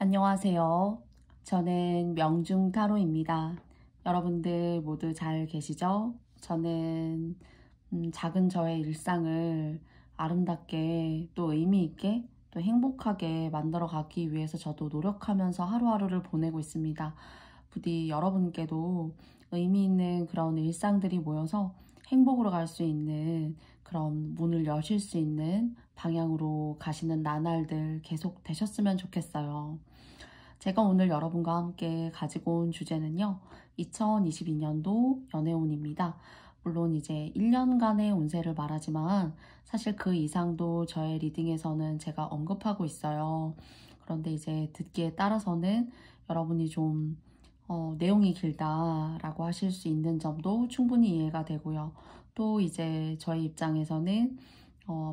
안녕하세요. 저는 명중타로입니다. 여러분들 모두 잘 계시죠? 저는 작은 저의 일상을 아름답게 또 의미 있게 또 행복하게 만들어 가기 위해서 저도 노력하면서 하루하루를 보내고 있습니다. 부디 여러분께도 의미 있는 그런 일상들이 모여서 행복으로 갈 수 있는 그런 문을 여실 수 있는 방향으로 가시는 나날들 계속 되셨으면 좋겠어요. 제가 오늘 여러분과 함께 가지고 온 주제는요, 2022년도 연애운입니다. 물론 이제 1년간의 운세를 말하지만 사실 그 이상도 저의 리딩에서는 제가 언급하고 있어요. 그런데 이제 듣기에 따라서는 여러분이 좀 내용이 길다라고 하실 수 있는 점도 충분히 이해가 되고요. 또 이제 저희 입장에서는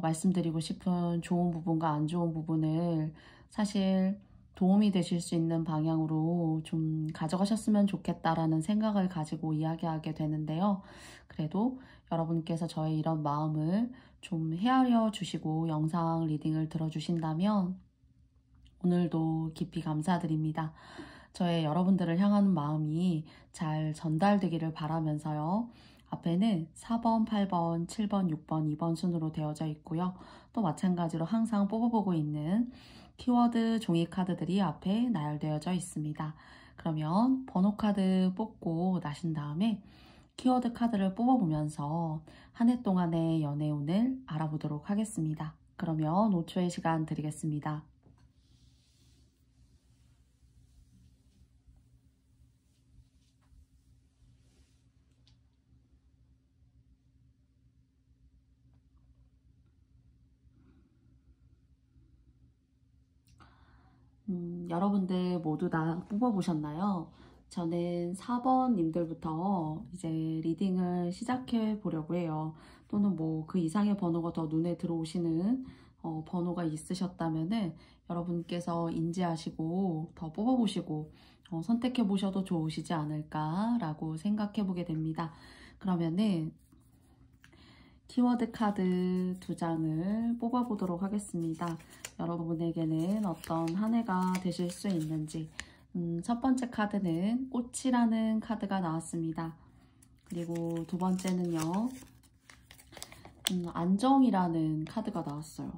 말씀드리고 싶은 좋은 부분과 안 좋은 부분을 사실 도움이 되실 수 있는 방향으로 좀 가져가셨으면 좋겠다라는 생각을 가지고 이야기하게 되는데요. 그래도 여러분께서 저의 이런 마음을 좀 헤아려 주시고 영상 리딩을 들어주신다면 오늘도 깊이 감사드립니다. 저의 여러분들을 향하는 마음이 잘 전달되기를 바라면서요. 앞에는 4번, 8번, 7번, 6번, 2번 순으로 되어져 있고요. 또 마찬가지로 항상 뽑아보고 있는 키워드 종이 카드들이 앞에 나열되어져 있습니다. 그러면 번호 카드 뽑고 나신 다음에 키워드 카드를 뽑아보면서 한 해 동안의 연애운을 알아보도록 하겠습니다. 그러면 5초의 시간 드리겠습니다. 여러분들 모두 다 뽑아보셨나요? 저는 4번 님들부터 이제 리딩을 시작해 보려고 해요. 또는 뭐 그 이상의 번호가 더 눈에 들어오시는 번호가 있으셨다면은 여러분께서 인지하시고 더 뽑아보시고 선택해 보셔도 좋으시지 않을까라고 생각해 보게 됩니다. 그러면은 키워드 카드 2장을 뽑아보도록 하겠습니다. 여러분에게는 어떤 한 해가 되실 수 있는지. 첫 번째 카드는 꽃이라는 카드가 나왔습니다. 그리고 두 번째는요, 안정이라는 카드가 나왔어요.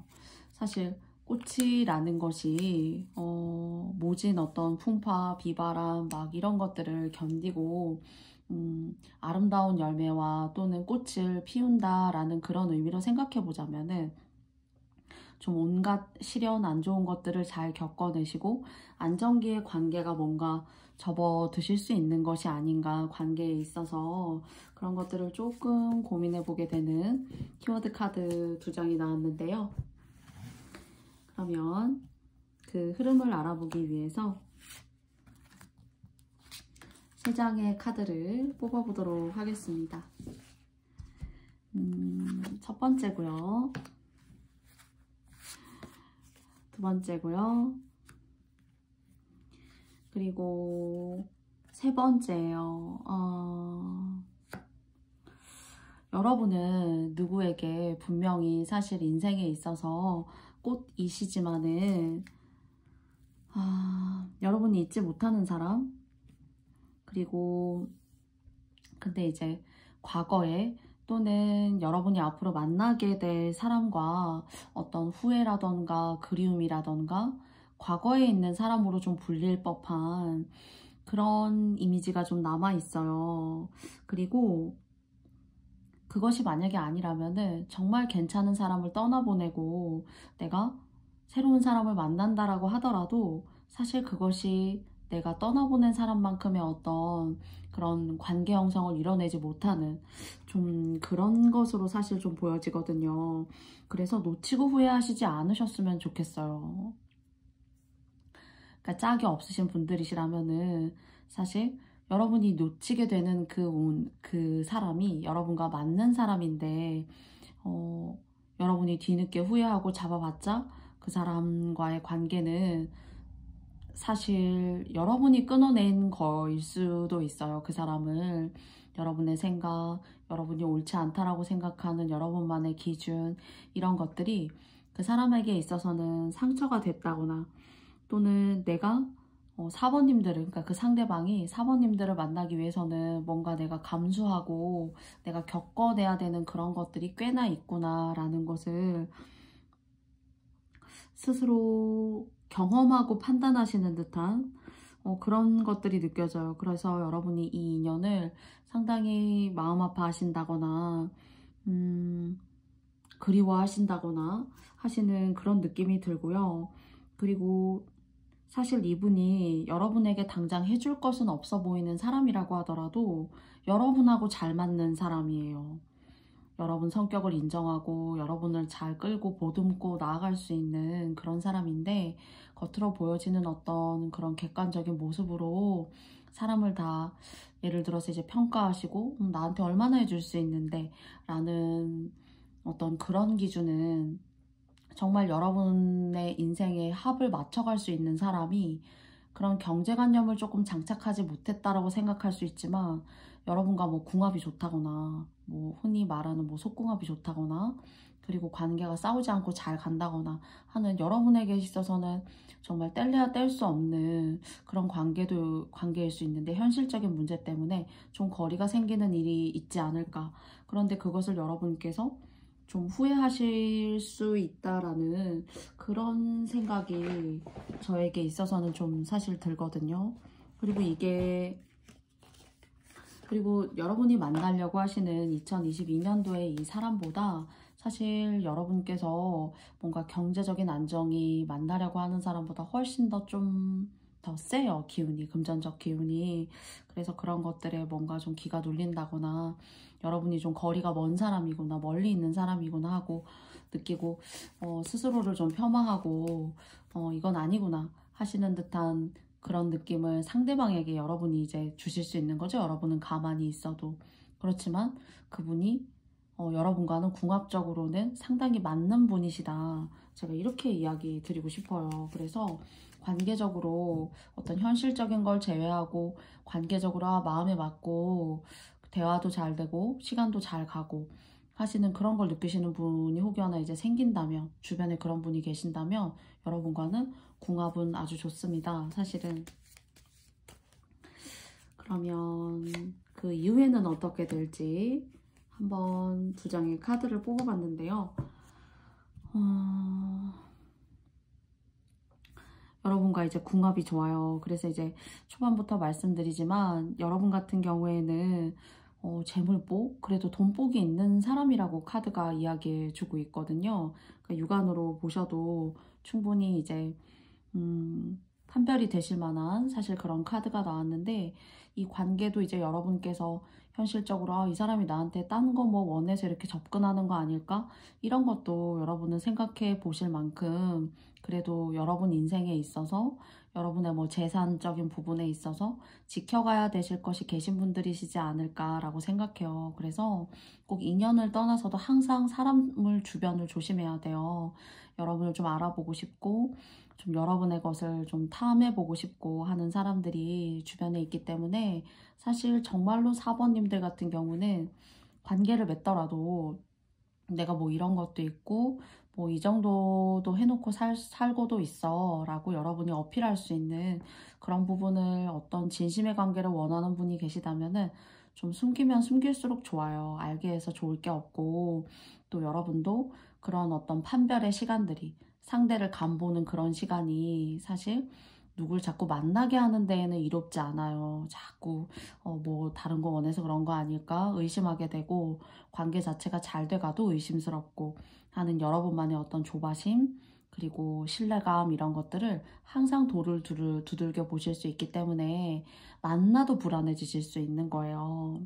사실 꽃이라는 것이 모진 어떤 풍파, 비바람 막 이런 것들을 견디고 아름다운 열매와 또는 꽃을 피운다라는 그런 의미로 생각해 보자면은 좀 온갖 시련 안 좋은 것들을 잘 겪어내시고 안정기의 관계가 뭔가 접어드실 수 있는 것이 아닌가, 관계에 있어서 그런 것들을 조금 고민해 보게 되는 키워드 카드 2장이 나왔는데요. 그러면 그 흐름을 알아보기 위해서 3장의 카드를 뽑아보도록 하겠습니다. 첫 번째고요. 두 번째고요. 그리고 세 번째예요. 여러분은 누구에게 분명히 사실 인생에 있어서 꽃이시지만은 여러분이 잊지 못하는 사람, 그리고 근데 이제 과거에 또는 여러분이 앞으로 만나게 될 사람과 어떤 후회라던가 그리움이라던가 과거에 있는 사람으로 좀 불릴 법한 그런 이미지가 좀 남아 있어요. 그리고 그것이 만약에 아니라면은 정말 괜찮은 사람을 떠나보내고 내가 새로운 사람을 만난다라고 하더라도 사실 그것이 내가 떠나보낸 사람만큼의 어떤 그런 관계 형성을 이뤄내지 못하는 좀 그런 것으로 사실 좀 보여지거든요. 그래서 놓치고 후회하시지 않으셨으면 좋겠어요. 그러니까 짝이 없으신 분들이시라면은 사실 여러분이 놓치게 되는 그 사람이 여러분과 맞는 사람인데 여러분이 뒤늦게 후회하고 잡아봤자 그 사람과의 관계는 사실 여러분이 끊어낸 거일 수도 있어요. 그 사람을 여러분의 생각, 여러분이 옳지 않다라고 생각하는 여러분만의 기준 이런 것들이 그 사람에게 있어서는 상처가 됐다거나 또는 내가 사번님들을, 그러니까 그 상대방이 사번님들을 만나기 위해서는 뭔가 내가 감수하고 내가 겪어내야 되는 그런 것들이 꽤나 있구나라는 것을 스스로 경험하고 판단하시는 듯한 그런 것들이 느껴져요. 그래서 여러분이 이 인연을 상당히 마음 아파하신다거나 그리워하신다거나 하시는 그런 느낌이 들고요. 그리고 사실 이분이 여러분에게 당장 해줄 것은 없어 보이는 사람이라고 하더라도 여러분하고 잘 맞는 사람이에요. 여러분 성격을 인정하고 여러분을 잘 끌고 보듬고 나아갈 수 있는 그런 사람인데, 겉으로 보여지는 어떤 그런 객관적인 모습으로 사람을 다 예를 들어서 이제 평가하시고 나한테 얼마나 해줄 수 있는데 라는 어떤 그런 기준은 정말 여러분의 인생에 합을 맞춰갈 수 있는 사람이 그런 경제관념을 조금 장착하지 못했다라고 생각할 수 있지만, 여러분과 뭐 궁합이 좋다거나 뭐 흔히 말하는 뭐 속궁합이 좋다거나 그리고 관계가 싸우지 않고 잘 간다거나 하는, 여러분에게 있어서는 정말 뗄래야 뗄 수 없는 그런 관계일 수 있는데, 현실적인 문제 때문에 좀 거리가 생기는 일이 있지 않을까. 그런데 그것을 여러분께서 좀 후회하실 수 있다라는 그런 생각이 저에게 있어서는 좀 사실 들거든요. 그리고 여러분이 만나려고 하시는 2022년도의 이 사람보다 사실 여러분께서 뭔가 경제적인 안정이 만나려고 하는 사람보다 훨씬 더 좀 더 세요. 기운이, 금전적 기운이. 그래서 그런 것들에 뭔가 좀 기가 눌린다거나 여러분이 좀 거리가 먼 사람이구나, 멀리 있는 사람이구나 하고 느끼고 스스로를 좀 폄하하고 이건 아니구나 하시는 듯한 그런 느낌을 상대방에게 여러분이 이제 주실 수 있는 거죠. 여러분은 가만히 있어도. 그렇지만 그분이 여러분과는 궁합적으로는 상당히 맞는 분이시다. 제가 이렇게 이야기 드리고 싶어요. 그래서 관계적으로 어떤 현실적인 걸 제외하고 관계적으로 마음에 맞고 대화도 잘 되고 시간도 잘 가고 하시는 그런 걸 느끼시는 분이 혹여나 이제 생긴다면, 주변에 그런 분이 계신다면 여러분과는 궁합은 아주 좋습니다. 사실은. 그러면 그 이후에는 어떻게 될지 한번 두 장의 카드를 뽑아봤는데요. 여러분과 이제 궁합이 좋아요. 그래서 이제 초반부터 말씀드리지만 여러분 같은 경우에는 재물복, 그래도 돈복이 있는 사람이라고 카드가 이야기해주고 있거든요. 그러니까 육안으로 보셔도 충분히 이제 판별이 되실 만한 사실 그런 카드가 나왔는데, 이 관계도 이제 여러분께서 현실적으로 이 사람이 나한테 딴 거 뭐 원해서 이렇게 접근하는 거 아닐까? 이런 것도 여러분은 생각해 보실 만큼 그래도 여러분 인생에 있어서 여러분의 뭐 재산적인 부분에 있어서 지켜가야 되실 것이 계신 분들이시지 않을까라고 생각해요. 그래서 꼭 인연을 떠나서도 항상 사람을 주변을 조심해야 돼요. 여러분을 좀 알아보고 싶고 좀 여러분의 것을 좀 탐해보고 싶고 하는 사람들이 주변에 있기 때문에, 사실 정말로 4번님들 같은 경우는 관계를 맺더라도 내가 뭐 이런 것도 있고 뭐 이 정도도 해놓고 살고도 있어 라고 여러분이 어필할 수 있는 그런 부분을, 어떤 진심의 관계를 원하는 분이 계시다면은 좀 숨기면 숨길수록 좋아요. 알게 해서 좋을 게 없고, 또 여러분도 그런 어떤 판별의 시간들이, 상대를 간보는 그런 시간이 사실 누굴 자꾸 만나게 하는 데에는 이롭지 않아요. 자꾸 뭐 다른 거 원해서 그런 거 아닐까 의심하게 되고, 관계 자체가 잘 돼가도 의심스럽고 하는 여러분만의 어떤 조바심 그리고 신뢰감, 이런 것들을 항상 돌을 두들겨 보실 수 있기 때문에 만나도 불안해지실 수 있는 거예요.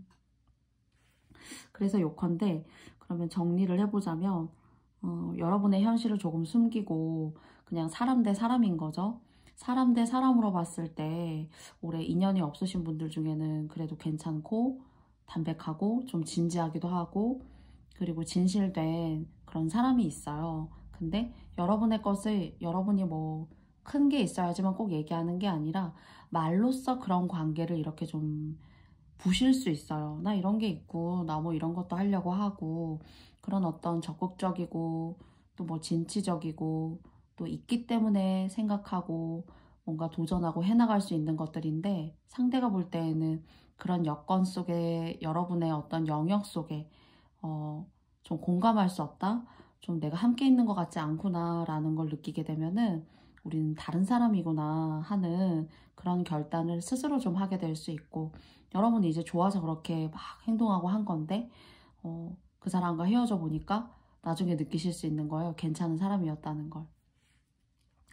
그래서 요컨대 그러면 정리를 해보자면 여러분의 현실을 조금 숨기고 그냥 사람 대 사람인 거죠. 사람 대 사람으로 봤을 때 올해 인연이 없으신 분들 중에는 그래도 괜찮고 담백하고 좀 진지하기도 하고 그리고 진실된 그런 사람이 있어요. 근데 여러분의 것을 여러분이 뭐 큰 게 있어야지만 꼭 얘기하는 게 아니라 말로써 그런 관계를 이렇게 좀 부실 수 있어요. 나 이런 게 있고 나 뭐 이런 것도 하려고 하고, 그런 어떤 적극적이고 또 뭐 진취적이고 또 있기 때문에 생각하고 뭔가 도전하고 해나갈 수 있는 것들인데, 상대가 볼 때에는 그런 여건 속에, 여러분의 어떤 영역 속에 좀 공감할 수 없다? 좀 내가 함께 있는 것 같지 않구나 라는 걸 느끼게 되면은 우리는 다른 사람이구나 하는 그런 결단을 스스로 좀 하게 될 수 있고, 여러분이 이제 좋아서 그렇게 막 행동하고 한 건데 그 사람과 헤어져 보니까 나중에 느끼실 수 있는 거예요. 괜찮은 사람이었다는 걸.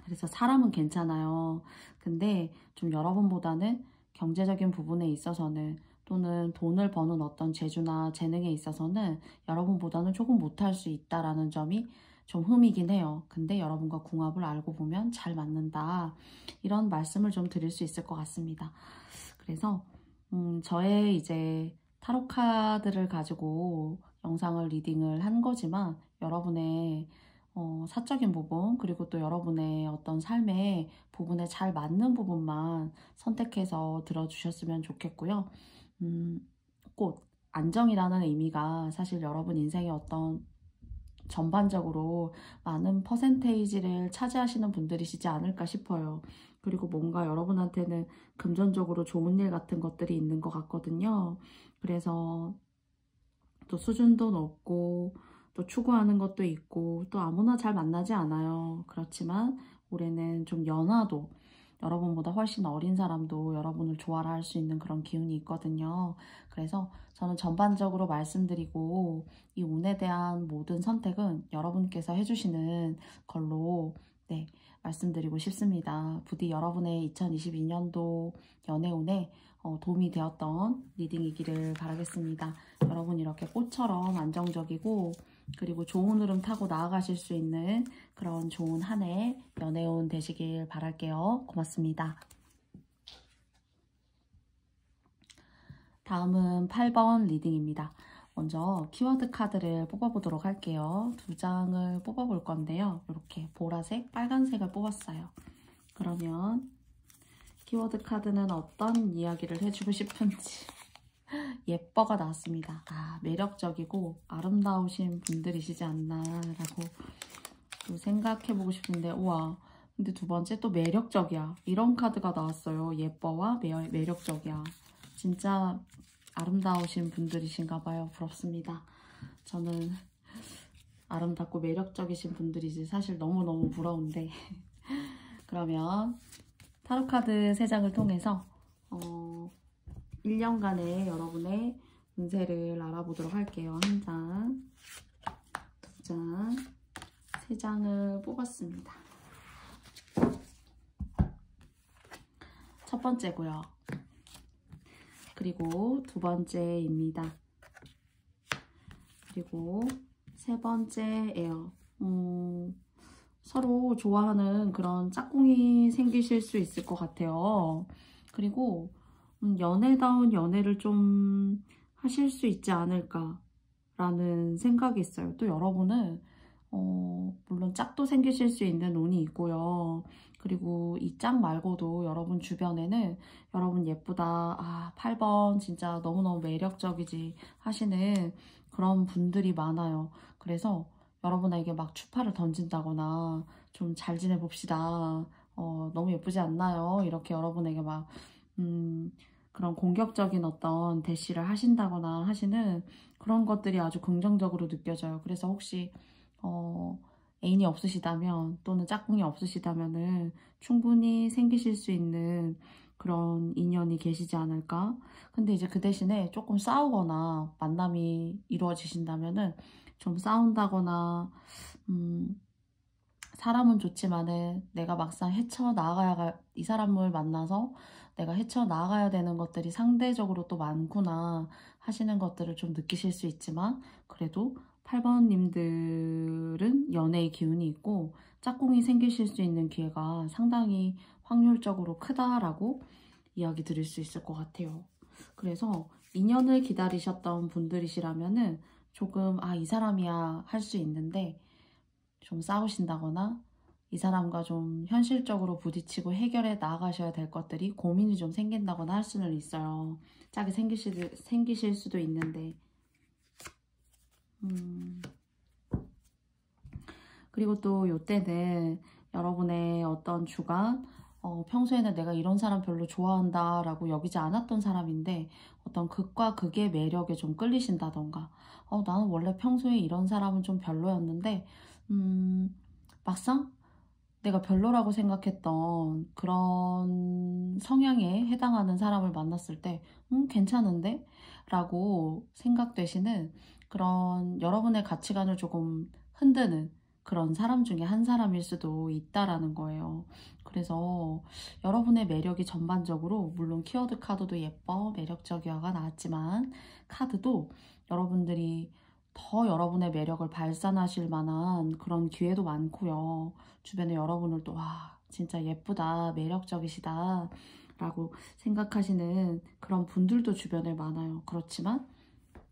그래서 사람은 괜찮아요. 근데 좀 여러분보다는 경제적인 부분에 있어서는, 또는 돈을 버는 어떤 재주나 재능에 있어서는 여러분보다는 조금 못할 수 있다라는 점이 좀 흠이긴 해요. 근데 여러분과 궁합을 알고 보면 잘 맞는다. 이런 말씀을 좀 드릴 수 있을 것 같습니다. 그래서 저의 이제 타로 카드를 가지고 영상을 리딩을 한 거지만, 여러분의 사적인 부분, 그리고 또 여러분의 어떤 삶의 부분에 잘 맞는 부분만 선택해서 들어주셨으면 좋겠고요. 꽃, 안정이라는 의미가 사실 여러분 인생의 어떤 전반적으로 많은 퍼센테이지를 차지하시는 분들이시지 않을까 싶어요. 그리고 뭔가 여러분한테는 금전적으로 좋은 일 같은 것들이 있는 것 같거든요. 그래서 또 수준도 높고 또 추구하는 것도 있고, 또 아무나 잘 만나지 않아요. 그렇지만 올해는 좀 연하도, 여러분보다 훨씬 어린 사람도 여러분을 좋아라 할 수 있는 그런 기운이 있거든요. 그래서 저는 전반적으로 말씀드리고, 이 운에 대한 모든 선택은 여러분께서 해주시는 걸로 말씀드리고 싶습니다. 부디 여러분의 2022년도 연애운에 도움이 되었던 리딩이기를 바라겠습니다. 여러분 이렇게 꽃처럼 안정적이고, 그리고 좋은 흐름 타고 나아가실 수 있는 그런 좋은 한 해 연애운 되시길 바랄게요. 고맙습니다. 다음은 8번 리딩입니다. 먼저 키워드 카드를 뽑아보도록 할게요. 2장을 뽑아볼 건데요. 이렇게 보라색, 빨간색을 뽑았어요. 그러면 키워드 카드는 어떤 이야기를 해주고 싶은지. 예뻐가 나왔습니다. 매력적이고 아름다우신 분들이시지 않나라고 또 생각해보고 싶은데, 우와, 근데 두 번째 또 매력적이야. 이런 카드가 나왔어요. 예뻐와 매력적이야. 진짜 아름다우신 분들이신가 봐요. 부럽습니다. 저는 아름답고 매력적이신 분들이지 사실 너무너무 부러운데. 그러면 타로카드 3장을 통해서 1년간의 여러분의 운세를 알아보도록 할게요. 1장, 2장, 3장을 뽑았습니다. 첫 번째고요. 그리고 두 번째입니다. 그리고 세 번째예요. 서로 좋아하는 그런 짝꿍이 생기실 수 있을 것 같아요. 그리고 연애다운 연애를 좀 하실 수 있지 않을까라는 생각이 있어요. 또 여러분은 물론 짝도 생기실 수 있는 운이 있고요. 그리고 이 짝 말고도 여러분 주변에는 여러분 예쁘다, 8번 진짜 너무너무 매력적이지 하시는 그런 분들이 많아요. 그래서 여러분에게 막 추파를 던진다거나 좀 잘 지내봅시다, 너무 예쁘지 않나요? 이렇게 여러분에게 막 그런 공격적인 어떤 대시를 하신다거나 하시는 그런 것들이 아주 긍정적으로 느껴져요. 그래서 혹시 애인이 없으시다면, 또는 짝꿍이 없으시다면은 충분히 생기실 수 있는 그런 인연이 계시지 않을까? 근데 이제 그 대신에 조금 싸우거나 만남이 이루어지신다면은 좀 싸운다거나, 사람은 좋지만은 내가 막상 이 사람을 만나서 내가 헤쳐나가야 되는 것들이 상대적으로 또 많구나 하시는 것들을 좀 느끼실 수 있지만, 그래도 8번님들은 연애의 기운이 있고 짝꿍이 생기실 수 있는 기회가 상당히 확률적으로 크다라고 이야기 드릴 수 있을 것 같아요. 그래서 인연을 기다리셨던 분들이시라면은 조금 이 사람이야 할 수 있는데, 좀 싸우신다거나 이 사람과 좀 현실적으로 부딪히고 해결해 나가셔야 될 것들이, 고민이 좀 생긴다거나 할 수는 있어요. 짝이 생기실 수도 있는데, 그리고 또 이때는 여러분의 어떤 주관, 평소에는 내가 이런 사람 별로 좋아한다 라고 여기지 않았던 사람인데 어떤 극과 극의 매력에 좀 끌리신다던가, 나는 원래 평소에 이런 사람은 좀 별로였는데 막상 내가 별로라고 생각했던 그런 성향에 해당하는 사람을 만났을 때 괜찮은데? 라고 생각되시는 그런 여러분의 가치관을 조금 흔드는 그런 사람 중에 한 사람일 수도 있다라는 거예요. 그래서 여러분의 매력이 전반적으로, 물론 키워드 카드도 예뻐 매력적이어가 나왔지만 카드도 여러분들이 더 여러분의 매력을 발산하실 만한 그런 기회도 많고요. 주변에 여러분을 또 와 진짜 예쁘다 매력적이시다 라고 생각하시는 그런 분들도 주변에 많아요. 그렇지만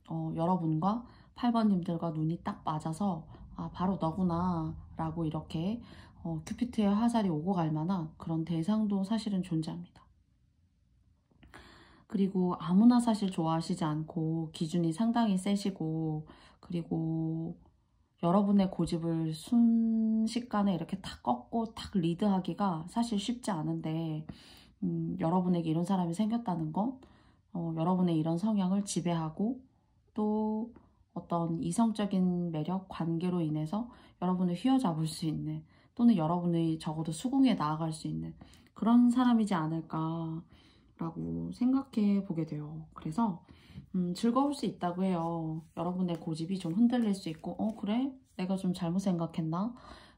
여러분과 8번님들과 눈이 딱 맞아서 바로 너구나 라고 이렇게 큐피트의 화살이 오고 갈 만한 그런 대상도 사실은 존재합니다. 그리고 아무나 사실 좋아하시지 않고 기준이 상당히 세시고, 그리고 여러분의 고집을 순식간에 이렇게 탁 꺾고 탁 리드하기가 사실 쉽지 않은데, 여러분에게 이런 사람이 생겼다는 건 여러분의 이런 성향을 지배하고 또 어떤 이성적인 매력, 관계로 인해서 여러분을 휘어잡을 수 있는, 또는 여러분이 적어도 수긍에 나아갈 수 있는 그런 사람이지 않을까 라고 생각해 보게 돼요. 그래서 즐거울 수 있다고 해요. 여러분의 고집이 좀 흔들릴 수 있고, 그래? 내가 좀 잘못 생각했나?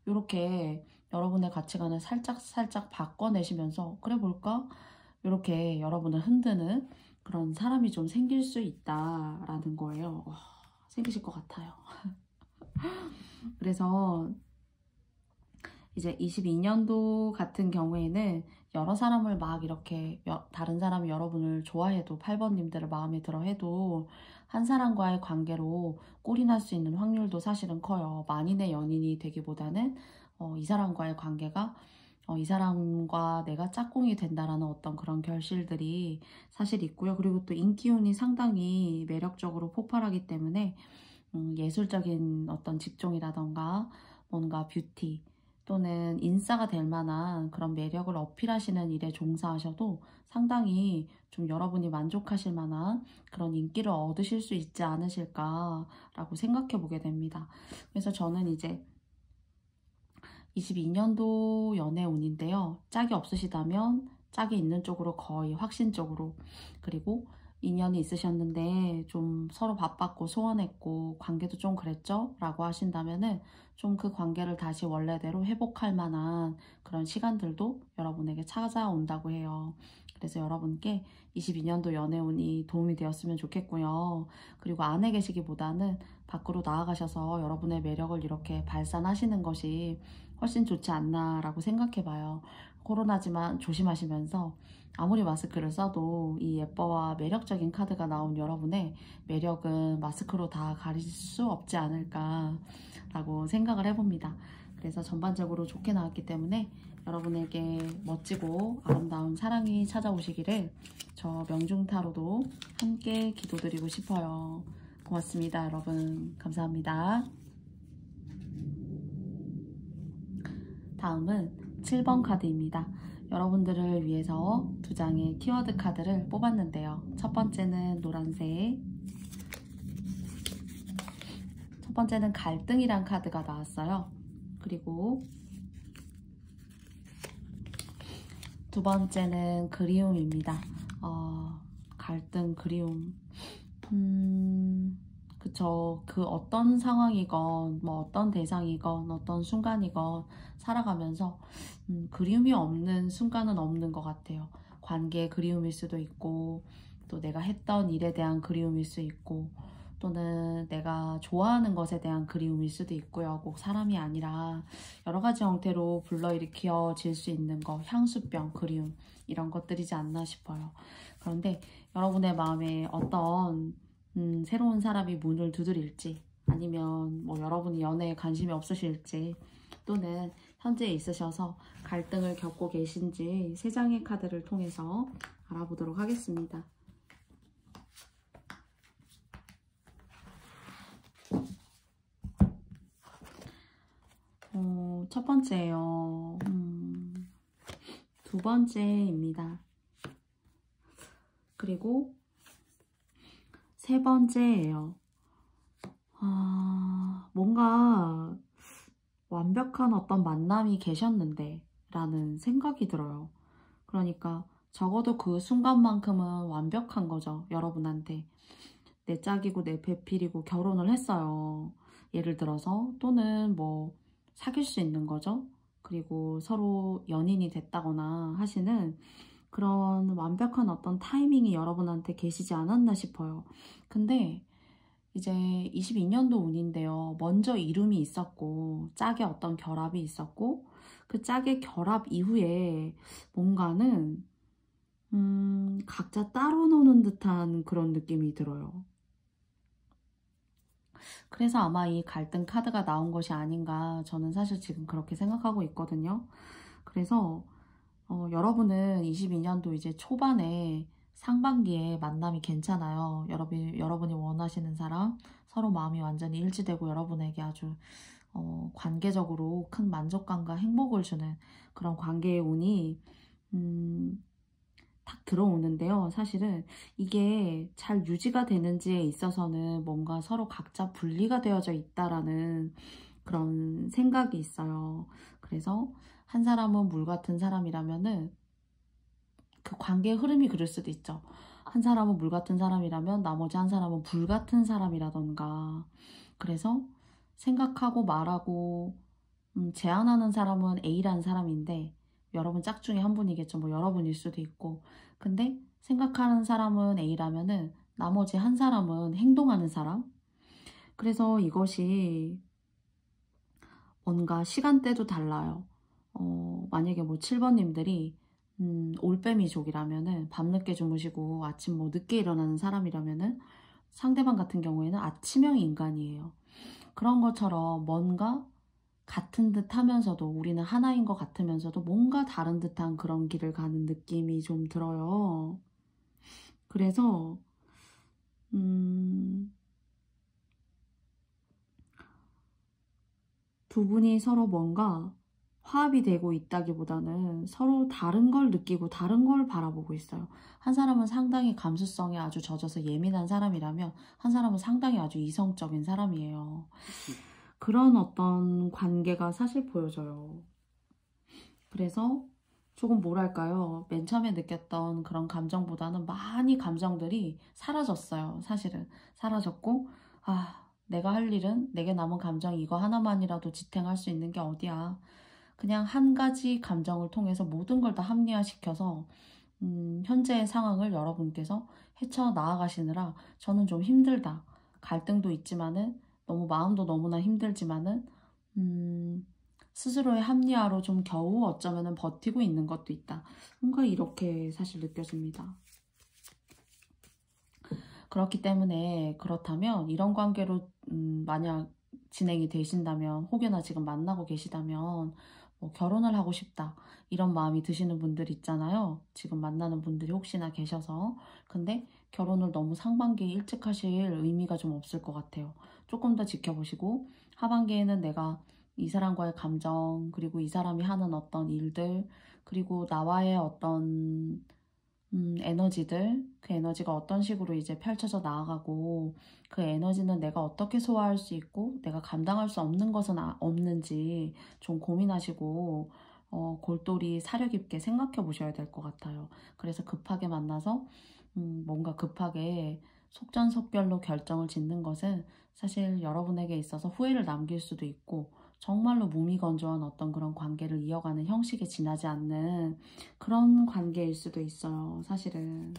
이렇게 여러분의 가치관을 살짝 바꿔내시면서 그래 볼까? 이렇게 여러분을 흔드는 그런 사람이 좀 생길 수 있다라는 거예요. 생기실 것 같아요. 그래서 이제 22년도 같은 경우에는 여러 사람을 막 이렇게 다른 사람이 여러분을 좋아해도 8번님들을 마음에 들어 해도 한 사람과의 관계로 꼴이 날 수 있는 확률도 사실은 커요. 만인의 연인이 되기보다는 이 사람과의 관계가 이 사람과 내가 짝꿍이 된다라는 어떤 그런 결실들이 사실 있고요. 그리고 또 인기운이 상당히 매력적으로 폭발하기 때문에 예술적인 어떤 직종이라던가 뭔가 뷰티 또는 인싸가 될 만한 그런 매력을 어필하시는 일에 종사하셔도 상당히 좀 여러분이 만족하실 만한 그런 인기를 얻으실 수 있지 않으실까라고 생각해 보게 됩니다. 그래서 저는 이제 22년도 연애운인데요. 짝이 없으시다면 짝이 있는 쪽으로 거의 확신적으로, 그리고 인연이 있으셨는데 좀 서로 바빴고 소원했고 관계도 좀 그랬죠? 라고 하신다면은 좀 그 관계를 다시 원래대로 회복할 만한 그런 시간들도 여러분에게 찾아온다고 해요. 그래서 여러분께 22년도 연애운이 도움이 되었으면 좋겠고요. 그리고 안에 계시기보다는 밖으로 나아가셔서 여러분의 매력을 이렇게 발산하시는 것이 훨씬 좋지 않나라고 생각해봐요. 코로나지만 조심하시면서 아무리 마스크를 써도 이 예뻐와 매력적인 카드가 나온 여러분의 매력은 마스크로 다 가릴 수 없지 않을까라고 생각을 해봅니다. 그래서 전반적으로 좋게 나왔기 때문에 여러분에게 멋지고 아름다운 사랑이 찾아오시기를 저 명중타로도 함께 기도드리고 싶어요. 고맙습니다, 여러분. 감사합니다. 다음은 7번 카드입니다. 여러분들을 위해서 두 장의 키워드 카드를 뽑았는데요. 첫 번째는 노란색, 첫 번째는 갈등이란 카드가 나왔어요. 그리고 두 번째는 그리움입니다. 갈등, 그리움. 그쵸. 그 어떤 상황이건 뭐 어떤 대상이건 어떤 순간이건 살아가면서 그리움이 없는 순간은 없는 것 같아요. 관계의 그리움일 수도 있고, 또 내가 했던 일에 대한 그리움일 수 있고, 또는 내가 좋아하는 것에 대한 그리움일 수도 있고요. 꼭 사람이 아니라 여러 가지 형태로 불러일으켜질 수 있는 거, 향수병, 그리움, 이런 것들이지 않나 싶어요. 그런데 여러분의 마음에 어떤 새로운 사람이 문을 두드릴지, 아니면 뭐 여러분이 연애에 관심이 없으실지, 또는 현재 있으셔서 갈등을 겪고 계신지 세 장의 카드를 통해서 알아보도록 하겠습니다. 첫 번째예요. 두 번째입니다. 그리고 세 번째예요. 뭔가 완벽한 어떤 만남이 계셨는데 라는 생각이 들어요. 그러니까 적어도 그 순간만큼은 완벽한 거죠. 여러분한테. 내 짝이고 내 배필이고 결혼을 했어요. 예를 들어서. 또는 뭐 사귈 수 있는 거죠. 그리고 서로 연인이 됐다거나 하시는 그런 완벽한 어떤 타이밍이 여러분한테 계시지 않았나 싶어요. 근데 이제 22년도 운인데요. 먼저 이름이 있었고 짝의 어떤 결합이 있었고 그 짝의 결합 이후에 뭔가는 각자 따로 노는 듯한 그런 느낌이 들어요. 그래서 아마 이 갈등 카드가 나온 것이 아닌가 저는 사실 지금 그렇게 생각하고 있거든요. 그래서 여러분은 22년도 이제 초반에 상반기에 만남이 괜찮아요. 여러분이 원하시는 사람, 서로 마음이 완전히 일치되고 여러분에게 아주 관계적으로 큰 만족감과 행복을 주는 그런 관계의 운이 탁 들어오는데요. 사실은 이게 잘 유지가 되는지에 있어서는 뭔가 서로 각자 분리가 되어져 있다라는 그런 생각이 있어요. 그래서 한 사람은 물 같은 사람이라면은 그 관계의 흐름이 그럴 수도 있죠. 한 사람은 물 같은 사람이라면 나머지 한 사람은 불 같은 사람이라던가. 그래서 생각하고 말하고 제안하는 사람은 A라는 사람인데 여러분 짝 중에 한 분이겠죠. 뭐 여러분일 수도 있고. 근데 생각하는 사람은 A라면은 나머지 한 사람은 행동하는 사람. 그래서 이것이 뭔가 시간대도 달라요. 만약에 뭐 7번님들이 올빼미족이라면은 밤늦게 주무시고 아침 뭐 늦게 일어나는 사람이라면은 상대방 같은 경우에는 아침형 인간이에요. 그런 것처럼 뭔가 같은 듯 하면서도 우리는 하나인 것 같으면서도 뭔가 다른 듯한 그런 길을 가는 느낌이 좀 들어요. 그래서 두 분이 서로 뭔가 화합이 되고 있다기보다는 서로 다른 걸 느끼고 다른 걸 바라보고 있어요. 한 사람은 상당히 감수성에 아주 젖어서 예민한 사람이라면 한 사람은 상당히 아주 이성적인 사람이에요. 그런 어떤 관계가 사실 보여져요. 그래서 조금 뭐랄까요? 맨 처음에 느꼈던 그런 감정보다는 많이 감정들이 사라졌어요. 사실은 사라졌고 내가 할 일은 내게 남은 감정 이거 하나만이라도 지탱할 수 있는 게 어디야. 그냥 한 가지 감정을 통해서 모든 걸 다 합리화시켜서 현재의 상황을 여러분께서 헤쳐나가시느라 저는 좀 힘들다. 갈등도 있지만은 너무 마음도 너무나 힘들지만은 스스로의 합리화로 좀 겨우 어쩌면은 버티고 있는 것도 있다. 뭔가 이렇게 사실 느껴집니다. 그렇기 때문에 그렇다면 이런 관계로 만약 진행이 되신다면 혹여나 지금 만나고 계시다면 뭐 결혼을 하고 싶다 이런 마음이 드시는 분들 있잖아요. 지금 만나는 분들이 혹시나 계셔서. 근데 결혼을 너무 상반기에 일찍 하실 의미가 좀 없을 것 같아요. 조금 더 지켜보시고 하반기에는 내가 이 사람과의 감정 그리고 이 사람이 하는 어떤 일들 그리고 나와의 어떤 에너지들, 그 에너지가 어떤 식으로 이제 펼쳐져 나아가고 그 에너지는 내가 어떻게 소화할 수 있고 내가 감당할 수 없는 것은 없는지 좀 고민하시고 골똘히 사려 깊게 생각해 보셔야 될 것 같아요. 그래서 급하게 만나서 뭔가 급하게 속전속결로 결정을 짓는 것은 사실 여러분에게 있어서 후회를 남길 수도 있고 정말로 무미건조한 어떤 그런 관계를 이어가는 형식에 지나지 않는 그런 관계일 수도 있어요. 사실은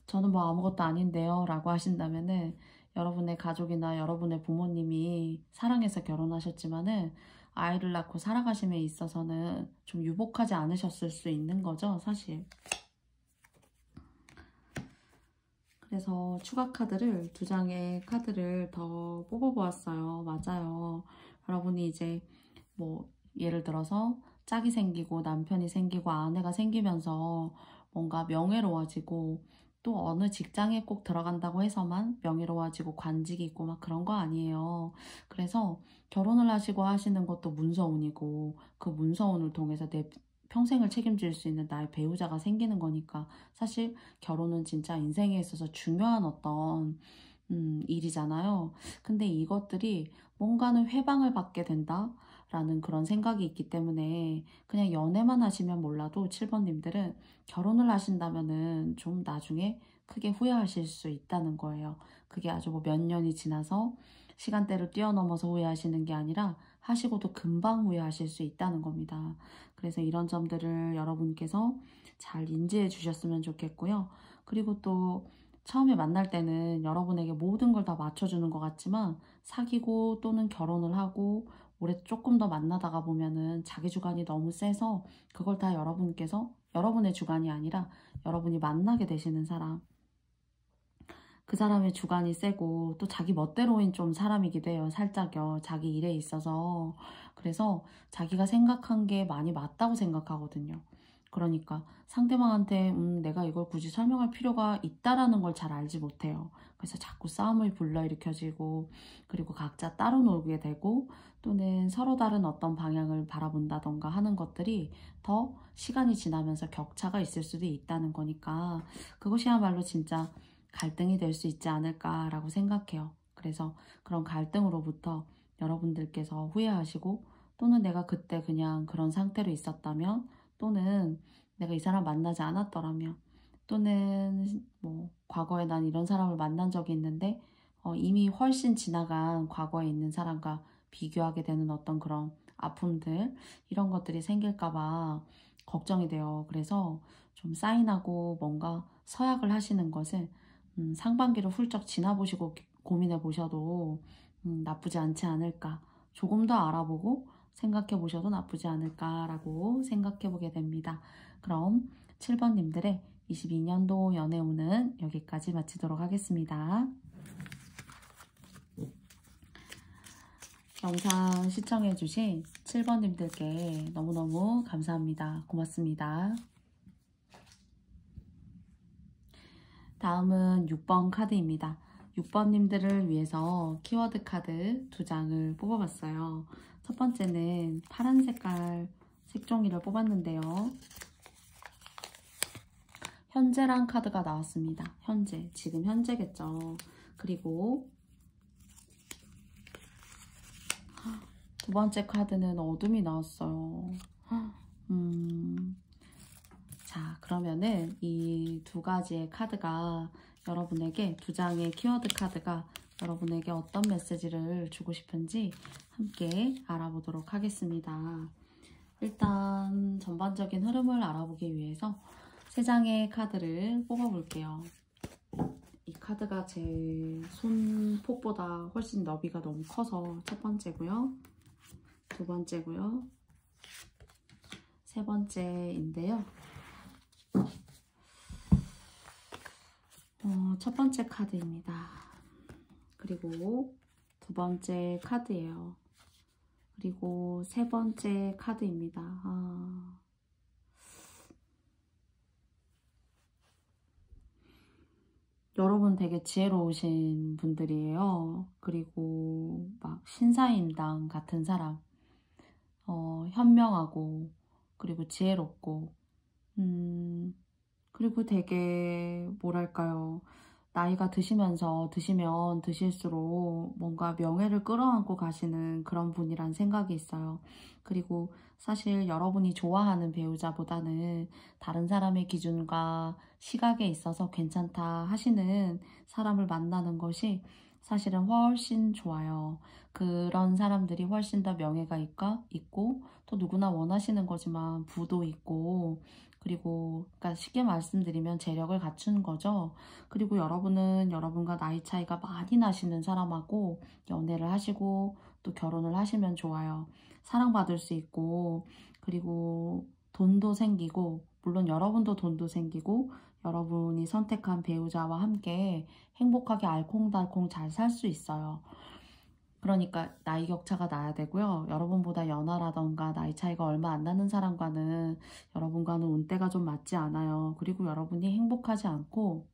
저는 뭐 아무것도 아닌데요 라고 하신다면은 여러분의 가족이나 여러분의 부모님이 사랑해서 결혼하셨지만은 아이를 낳고 살아가심에 있어서는 좀 유복하지 않으셨을 수 있는 거죠, 사실. 그래서 추가 카드를 두 장의 카드를 더 뽑아보았어요. 맞아요. 여러분이 이제 뭐 예를 들어서 짝이 생기고 남편이 생기고 아내가 생기면서 뭔가 명예로워지고 또 어느 직장에 꼭 들어간다고 해서만 명예로워지고 관직이 있고 막 그런 거 아니에요. 그래서 결혼을 하시고 하시는 것도 문서운이고 그 문서운을 통해서 평생을 책임질 수 있는 나의 배우자가 생기는 거니까 사실 결혼은 진짜 인생에 있어서 중요한 어떤 일이잖아요. 근데 이것들이 뭔가는 회방을 받게 된다 라는 그런 생각이 있기 때문에 그냥 연애만 하시면 몰라도 7번님들은 결혼을 하신다면은 좀 나중에 크게 후회하실 수 있다는 거예요. 그게 아주 뭐 몇 년이 지나서 시간대를 뛰어넘어서 후회하시는 게 아니라 하시고도 금방 후회하실 수 있다는 겁니다. 그래서 이런 점들을 여러분께서 잘 인지해 주셨으면 좋겠고요. 그리고 또 처음에 만날 때는 여러분에게 모든 걸 다 맞춰주는 것 같지만 사귀고 또는 결혼을 하고 오래 조금 더 만나다가 보면은 자기 주관이 너무 세서 그걸 다 여러분께서 여러분의 주관이 아니라 여러분이 만나게 되시는 사람, 그 사람의 주관이 세고 또 자기 멋대로인 좀 사람이기도 해요. 살짝요. 자기 일에 있어서. 그래서 자기가 생각한 게 많이 맞다고 생각하거든요. 그러니까 상대방한테 내가 이걸 굳이 설명할 필요가 있다라는 걸 잘 알지 못해요. 그래서 자꾸 싸움을 불러일으켜지고 그리고 각자 따로 놀게 되고 또는 서로 다른 어떤 방향을 바라본다던가 하는 것들이 더 시간이 지나면서 격차가 있을 수도 있다는 거니까 그것이야말로 진짜 갈등이 될 수 있지 않을까라고 생각해요. 그래서 그런 갈등으로부터 여러분들께서 후회하시고 또는 내가 그때 그냥 그런 상태로 있었다면 또는 내가 이 사람 만나지 않았더라면 또는 뭐 과거에 난 이런 사람을 만난 적이 있는데 이미 훨씬 지나간 과거에 있는 사람과 비교하게 되는 어떤 그런 아픔들 이런 것들이 생길까봐 걱정이 돼요. 그래서 좀 사인하고 뭔가 서약을 하시는 것은 상반기를 훌쩍 지나보시고 고민해 보셔도 나쁘지 않지 않을까. 조금 더 알아보고 생각해 보셔도 나쁘지 않을까라고 생각해 보게 됩니다. 그럼 7번님들의 22년도 연애운은 여기까지 마치도록 하겠습니다. 영상 시청해주신 7번님들께 너무너무 감사합니다. 고맙습니다. 다음은 6번 카드입니다. 6번님들을 위해서 키워드 카드 2장을 뽑아봤어요. 첫 번째는 파란 색깔 색종이를 뽑았는데요. 현재란 카드가 나왔습니다. 현재, 지금 현재겠죠. 그리고 두 번째 카드는 어둠이 나왔어요. 자, 그러면은 이 두 가지의 카드가 여러분에게, 두 장의 키워드 카드가 여러분에게 어떤 메시지를 주고 싶은지 함께 알아보도록 하겠습니다. 일단 전반적인 흐름을 알아보기 위해서 세 장의 카드를 뽑아볼게요. 이 카드가 제 손폭보다 훨씬 너비가 너무 커서 첫 번째고요. 두 번째고요. 세 번째인데요. 첫 번째 카드입니다. 그리고 두 번째 카드예요. 그리고 세 번째 카드입니다. 여러분 되게 지혜로우신 분들이에요. 그리고 막 신사임당 같은 사람, 현명하고 그리고 지혜롭고 그리고 되게 뭐랄까요, 나이가 드시면 드실수록 뭔가 명예를 끌어안고 가시는 그런 분이란 생각이 있어요. 그리고 사실 여러분이 좋아하는 배우자보다는 다른 사람의 기준과 시각에 있어서 괜찮다 하시는 사람을 만나는 것이 사실은 훨씬 좋아요. 그런 사람들이 훨씬 더 명예가 있고 또 누구나 원하시는 거지만 부도 있고 그리고 그러니까 쉽게 말씀드리면 재력을 갖춘 거죠. 그리고 여러분은 여러분과 나이 차이가 많이 나시는 사람하고 연애를 하시고 또 결혼을 하시면 좋아요. 사랑받을 수 있고 그리고 돈도 생기고 물론 여러분도 돈도 생기고 여러분이 선택한 배우자와 함께 행복하게 알콩달콩 잘 살 수 있어요. 그러니까 나이 격차가 나야 되고요. 여러분보다 연하라던가 나이 차이가 얼마 안 나는 사람과는 여러분과는 운대가 좀 맞지 않아요. 그리고 여러분이 행복하지 않고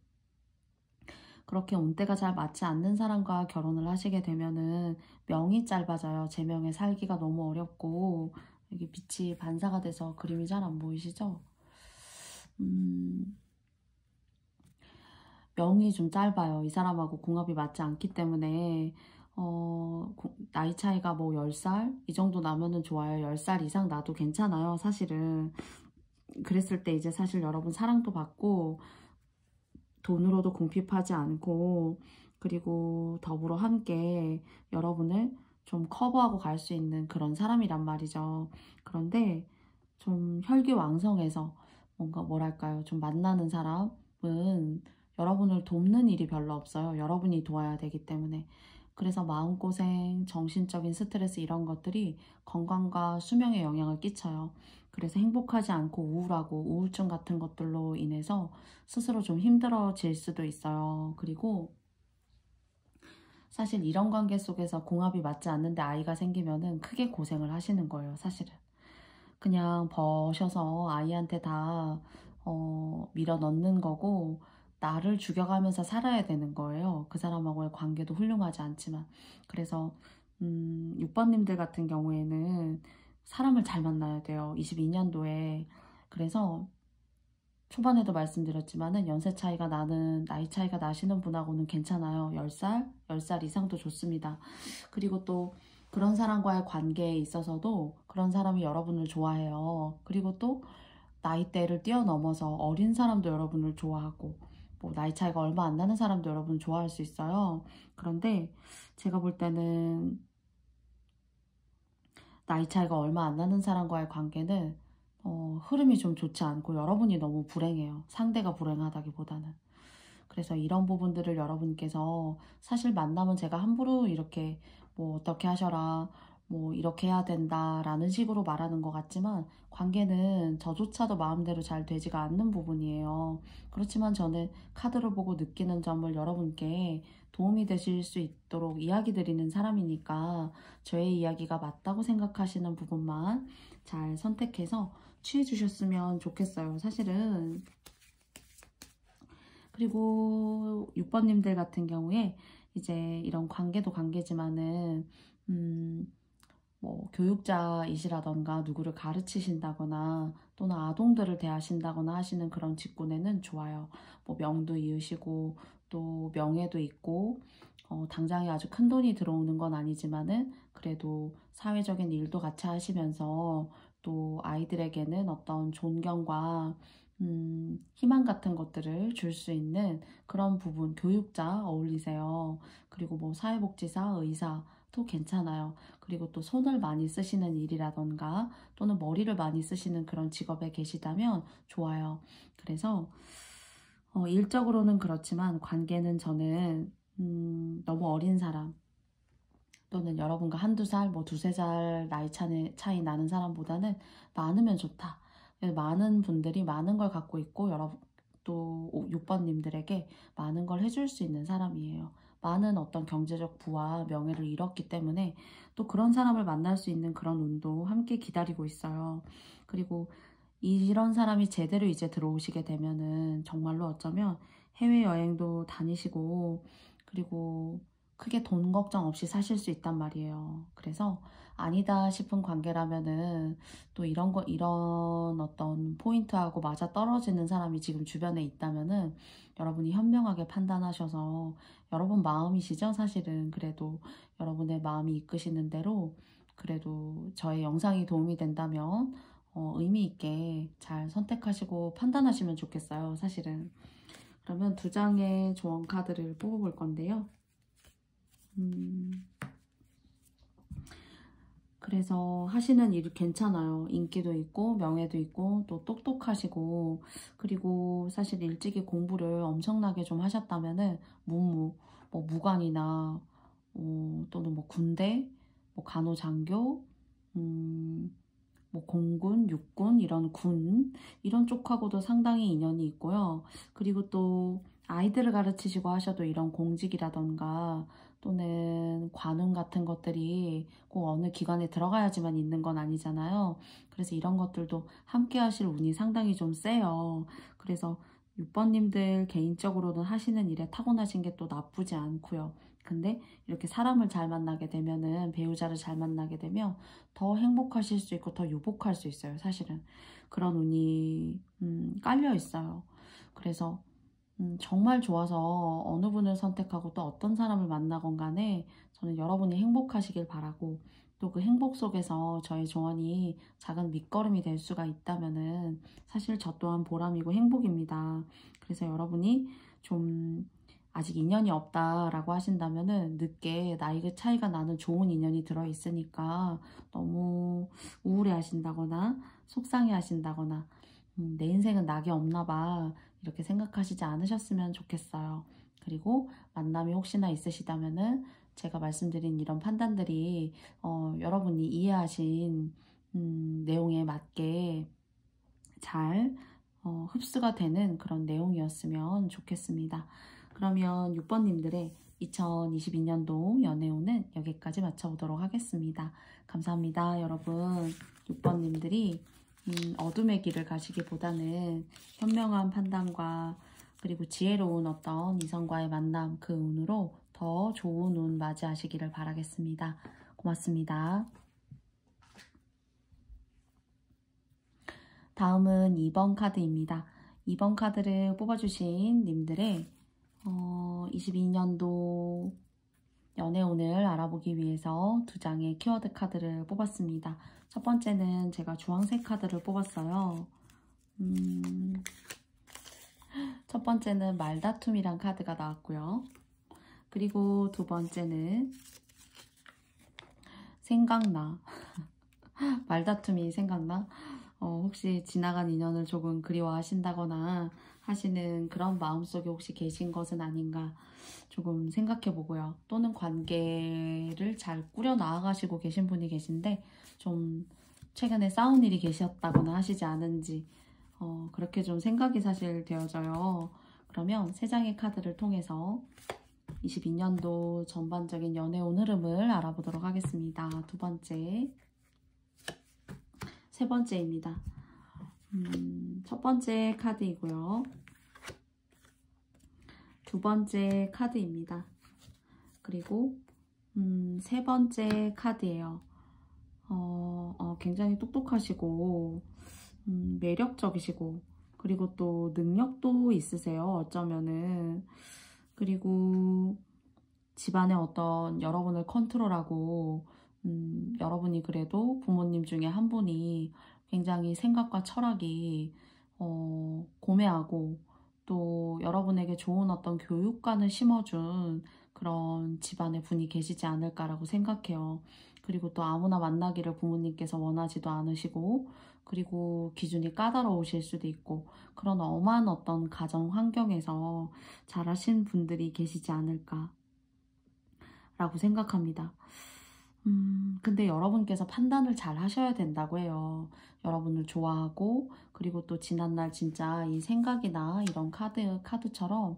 그렇게 운대가 잘 맞지 않는 사람과 결혼을 하시게 되면은 명이 짧아져요. 제 명에 살기가 너무 어렵고 여기 빛이 반사가 돼서 그림이 잘 안 보이시죠? 명이 좀 짧아요. 이 사람하고 궁합이 맞지 않기 때문에 나이 차이가 뭐 10살 이 정도 나면은 좋아요. 10살 이상 나도 괜찮아요. 사실은 그랬을 때 이제 사실 여러분 사랑도 받고 돈으로도 궁핍하지 않고 그리고 더불어 함께 여러분을 좀 커버하고 갈 수 있는 그런 사람이란 말이죠. 그런데 좀 혈기왕성해서 뭔가 뭐랄까요, 좀 만나는 사람은 여러분을 돕는 일이 별로 없어요. 여러분이 도와야 되기 때문에. 그래서 마음고생, 정신적인 스트레스 이런 것들이 건강과 수명에 영향을 끼쳐요. 그래서 행복하지 않고 우울하고 우울증 같은 것들로 인해서 스스로 좀 힘들어질 수도 있어요. 그리고 사실 이런 관계 속에서 궁합이 맞지 않는데 아이가 생기면은 크게 고생을 하시는 거예요, 사실은. 그냥 버셔서 아이한테 다 밀어 넣는 거고 나를 죽여가면서 살아야 되는 거예요. 그 사람하고의 관계도 훌륭하지 않지만. 그래서 6번님들 같은 경우에는 사람을 잘 만나야 돼요. 22년도에. 그래서 초반에도 말씀드렸지만은 연세 차이가 나는, 나이 차이가 나시는 분하고는 괜찮아요. 10살 이상도 좋습니다. 그리고 또 그런 사람과의 관계에 있어서도 그런 사람이 여러분을 좋아해요. 그리고 또 나이대를 뛰어넘어서 어린 사람도 여러분을 좋아하고 뭐 나이 차이가 얼마 안 나는 사람도 여러분을 좋아할 수 있어요. 그런데 제가 볼 때는 나이 차이가 얼마 안 나는 사람과의 관계는 흐름이 좀 좋지 않고 여러분이 너무 불행해요. 상대가 불행하다기보다는. 그래서 이런 부분들을 여러분께서 사실 만나면 제가 함부로 이렇게 뭐 어떻게 하셔라, 뭐 이렇게 해야 된다 라는 식으로 말하는 것 같지만 관계는 저조차도 마음대로 잘 되지가 않는 부분이에요. 그렇지만 저는 카드를 보고 느끼는 점을 여러분께 도움이 되실 수 있도록 이야기 드리는 사람이니까 저의 이야기가 맞다고 생각하시는 부분만 잘 선택해서 취해 주셨으면 좋겠어요. 사실은. 그리고 6번님들 같은 경우에 이제 이런 관계도 관계지만은 뭐 교육자이시라던가 누구를 가르치신다거나 또는 아동들을 대하신다거나 하시는 그런 직군에는 좋아요. 뭐 명도 이으시고 또 명예도 있고 당장에 아주 큰 돈이 들어오는 건 아니지만은 그래도 사회적인 일도 같이 하시면서 또 아이들에게는 어떤 존경과 희망 같은 것들을 줄 수 있는 그런 부분, 교육자 어울리세요. 그리고 뭐 사회복지사, 의사도 괜찮아요. 그리고 또 손을 많이 쓰시는 일이라던가 또는 머리를 많이 쓰시는 그런 직업에 계시다면 좋아요. 그래서 일적으로는 그렇지만 관계는 저는 너무 어린 사람 또는 여러분과 한두 살, 뭐 두세 살 나이 차이 나는 사람보다는 많으면 좋다. 많은 분들이 많은 걸 갖고 있고 여러분 또 6번님들에게 많은 걸 해줄 수 있는 사람이에요. 많은 어떤 경제적 부와 명예를 잃었기 때문에 또 그런 사람을 만날 수 있는 그런 운도 함께 기다리고 있어요. 그리고 이런 사람이 제대로 이제 들어오시게 되면은 정말로 어쩌면 해외여행도 다니시고 그리고 크게 돈 걱정 없이 사실 수 있단 말이에요. 그래서 아니다 싶은 관계라면은 또 이런 어떤 포인트하고 맞아 떨어지는 사람이 지금 주변에 있다면은 여러분이 현명하게 판단하셔서 여러분 마음이시죠? 사실은 그래도 여러분의 마음이 이끄시는 대로 그래도 저의 영상이 도움이 된다면 의미 있게 잘 선택하시고 판단하시면 좋겠어요. 사실은. 그러면 두 장의 조언 카드를 뽑아볼 건데요. 그래서 하시는 일이 괜찮아요. 인기도 있고 명예도 있고 또 똑똑하시고 그리고 사실 일찍이 공부를 엄청나게 좀 하셨다면은 뭐 무관이나 또는 뭐 군대, 뭐 간호장교, 뭐 공군, 육군 이런 군 이런 쪽하고도 상당히 인연이 있고요. 그리고 또 아이들을 가르치시고 하셔도 이런 공직이라던가 또는 관운 같은 것들이 꼭 어느 기관에 들어가야지만 있는 건 아니잖아요. 그래서 이런 것들도 함께 하실 운이 상당히 좀 세요. 그래서 6번님들 개인적으로는 하시는 일에 타고나신 게 또 나쁘지 않고요. 근데 이렇게 사람을 잘 만나게 되면은, 배우자를 잘 만나게 되면 더 행복하실 수 있고 더 유복할 수 있어요. 사실은 그런 운이 깔려 있어요. 그래서 정말 좋아서 어느 분을 선택하고 또 어떤 사람을 만나건 간에 저는 여러분이 행복하시길 바라고, 또 그 행복 속에서 저의 조언이 작은 밑거름이 될 수가 있다면은 사실 저 또한 보람이고 행복입니다. 그래서 여러분이 좀 아직 인연이 없다라고 하신다면은 늦게 나이 차이가 나는 좋은 인연이 들어있으니까 너무 우울해 하신다거나 속상해 하신다거나 내 인생은 낙이 없나 봐 이렇게 생각하시지 않으셨으면 좋겠어요. 그리고 만남이 혹시나 있으시다면은 제가 말씀드린 이런 판단들이 여러분이 이해하신 내용에 맞게 잘 흡수가 되는 그런 내용이었으면 좋겠습니다. 그러면 6번님들의 2022년도 연애운은 여기까지 마쳐보도록 하겠습니다. 감사합니다. 여러분, 6번님들이 어둠의 길을 가시기보다는 현명한 판단과 그리고 지혜로운 어떤 이성과의 만남, 그 운으로 더 좋은 운 맞이하시기를 바라겠습니다. 고맙습니다. 다음은 2번 카드입니다. 2번 카드를 뽑아주신 님들의 22년도 연애운을 알아보기 위해서 두 장의 키워드 카드를 뽑았습니다. 첫 번째는 제가 주황색 카드를 뽑았어요. 첫 번째는 말다툼이란 카드가 나왔고요. 그리고 두 번째는 생각나. 말다툼이 생각나? 혹시 지나간 인연을 조금 그리워하신다거나 하시는 그런 마음속에 혹시 계신 것은 아닌가 조금 생각해 보고요. 또는 관계를 잘 꾸려 나아가시고 계신 분이 계신데 좀 최근에 싸운 일이 계셨다거나 하시지 않은지 그렇게 좀 생각이 사실 되어져요. 그러면 세 장의 카드를 통해서 22년도 전반적인 연애운 흐름을 알아보도록 하겠습니다. 두 번째, 세 번째입니다. 첫 번째 카드이고요. 두 번째 카드입니다. 그리고 세 번째 카드예요. 굉장히 똑똑하시고 매력적이시고 그리고 또 능력도 있으세요. 어쩌면은. 그리고 집안의 어떤 여러분을 컨트롤하고 여러분이 그래도 부모님 중에 한 분이 굉장히 생각과 철학이 고매하고 또 여러분에게 좋은 어떤 교육관을 심어준 그런 집안의 분이 계시지 않을까라고 생각해요. 그리고 또 아무나 만나기를 부모님께서 원하지도 않으시고 그리고 기준이 까다로우실 수도 있고 그런 엄한 어떤 가정 환경에서 자라신 분들이 계시지 않을까 라고 생각합니다. 근데 여러분께서 판단을 잘 하셔야 된다고 해요. 여러분을 좋아하고 그리고 또 지난날 진짜 이 생각이나 이런 카드처럼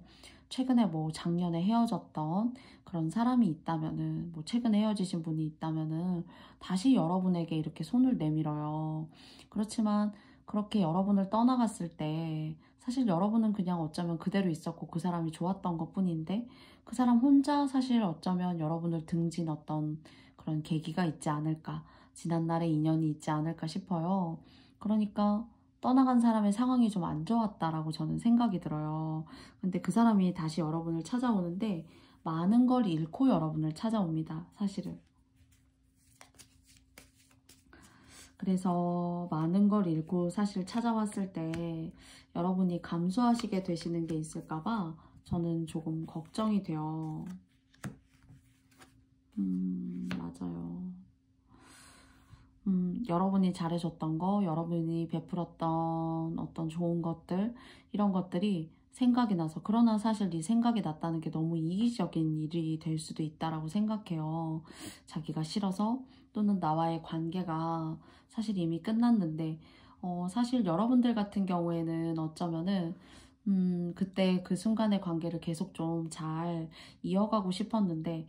최근에 뭐 작년에 헤어졌던 그런 사람이 있다면은 뭐 최근에 헤어지신 분이 있다면은 다시 여러분에게 이렇게 손을 내밀어요. 그렇지만 그렇게 여러분을 떠나갔을 때 사실 여러분은 그냥 어쩌면 그대로 있었고 그 사람이 좋았던 것 뿐인데 그 사람 혼자 사실 어쩌면 여러분을 등진 어떤 그런 계기가 있지 않을까, 지난날의 인연이 있지 않을까 싶어요. 그러니까 떠나간 사람의 상황이 좀 안 좋았다라고 저는 생각이 들어요. 근데 그 사람이 다시 여러분을 찾아오는데 많은 걸 잃고 여러분을 찾아옵니다. 사실은. 그래서 많은 걸 잃고 사실 찾아왔을 때 여러분이 감수하시게 되시는 게 있을까봐 저는 조금 걱정이 돼요. 맞아요. 여러분이 잘해줬던 거, 여러분이 베풀었던 어떤 좋은 것들, 이런 것들이 생각이 나서, 그러나 사실 이 생각이 났다는 게 너무 이기적인 일이 될 수도 있다라고 생각해요. 자기가 싫어서 또는 나와의 관계가 사실 이미 끝났는데, 사실 여러분들 같은 경우에는 어쩌면은 그때 그 순간의 관계를 계속 좀 잘 이어가고 싶었는데